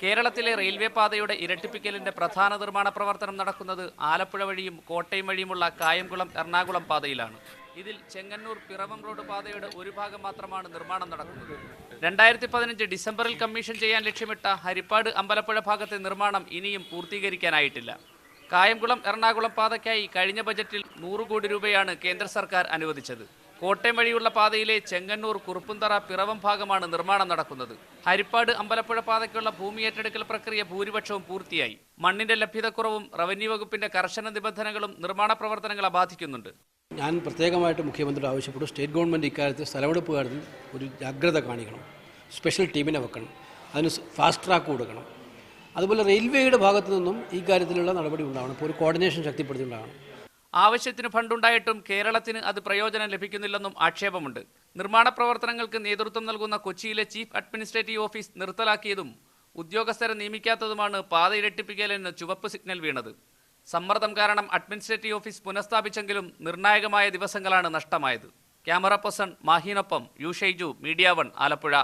കേരളത്തിലെ റെയിൽവേ പാതയുടെ ഇരട്ടിപ്പിക്കലിന്റെ പ്രധാന നിർമ്മാണ പ്രവർത്തനം നടക്കുന്നത് ആലപ്പുഴ വഴിയും കോട്ടയം വഴിയുമുള്ള കായംകുളം എറണാകുളം പാതയിലാണ്. ഇതിൽ ചെങ്ങന്നൂർ പിറവം റോഡ് പാതയുടെ ഒരു ഭാഗം മാത്രമാണ് നിർമ്മാണം നടക്കുന്നത്. 2015 ഡിസംബറിൽ കമ്മീഷൻ ചെയ്യാൻ ലക്ഷ്യമിട്ട ഹരിപ്പാട് അമ്പലപ്പുഴ ഭാഗത്തെ നിർമ്മാണം ഇനിയും പൂർത്തീകരിക്കാനായിട്ടില്ല. കായംകുളം എറണാകുളം പാതയ്ക്കായി കഴിഞ്ഞ ബജറ്റിൽ 100 കോടി രൂപയാണ് കേന്ദ്ര സർക്കാർ അനുവദിച്ചത്. കോട്ടയം വഴിയുള്ള പാതയിലെ ചെങ്ങന്നൂർ കുറുപ്പുന്തറ പിറവം ഭാഗമാണ് നിർമ്മാണം നടക്കുന്നത്. ഹരിപ്പാട് അമ്പലപ്പുഴ പാതയ്ക്കുള്ള ഭൂമി ഏറ്റെടുക്കൽ പ്രക്രിയ ഭൂരിപക്ഷവും പൂർത്തിയായി. മണ്ണിന്റെ ലഭ്യതക്കുറവും റവന്യൂ വകുപ്പിന്റെ കർശന നിബന്ധനകളും നിർമ്മാണ പ്രവർത്തനങ്ങളെ ബാധിക്കുന്നുണ്ട്. ഞാൻ പ്രത്യേകമായിട്ട് മുഖ്യമന്ത്രിയോട് ആവശ്യപ്പെട്ടു, സ്റ്റേറ്റ് ഗവൺമെൻറ് ഇക്കാര്യത്തിൽ സ്ഥലമെടുപ്പ് കാര്യത്തിൽ ഒരു ജാഗ്രത കാണിക്കണം, സ്പെഷ്യൽ ടീമിനെ വെക്കണം, അതിന് ഫാസ്റ്റ് ട്രാക്ക് കൊടുക്കണം. അതുപോലെ റെയിൽവേയുടെ ഭാഗത്തു നിന്നും ഈ കാര്യത്തിലുള്ള നടപടി ഉണ്ടാവണം, ഇപ്പോൾ ഒരു കോർഡിനേഷൻ ശക്തിപ്പെടുത്തിയിട്ടുണ്ടാകണം. ആവശ്യത്തിന് ഫണ്ടുണ്ടായിട്ടും കേരളത്തിന് അത് പ്രയോജനം ലഭിക്കുന്നില്ലെന്നും ആക്ഷേപമുണ്ട്. നിർമ്മാണ പ്രവർത്തനങ്ങൾക്ക് നേതൃത്വം നൽകുന്ന കൊച്ചിയിലെ ചീഫ് അഡ്മിനിസ്ട്രേറ്റീവ് ഓഫീസ് നിർത്തലാക്കിയതും ഉദ്യോഗസ്ഥരെ നിയമിക്കാത്തതുമാണ് പാത ഇരട്ടിപ്പിക്കലിന് ചുവപ്പ് സിഗ്നൽ വീണത്. സമ്മർദ്ദം കാരണം അഡ്മിനിസ്ട്രേറ്റീവ് ഓഫീസ് പുനഃസ്ഥാപിച്ചെങ്കിലും നിർണായകമായ ദിവസങ്ങളാണ് നഷ്ടമായത്. ക്യാമറ പേഴ്സൺ മാഹിനൊപ്പം യു ഷൈജു, മീഡിയ 1, ആലപ്പുഴ.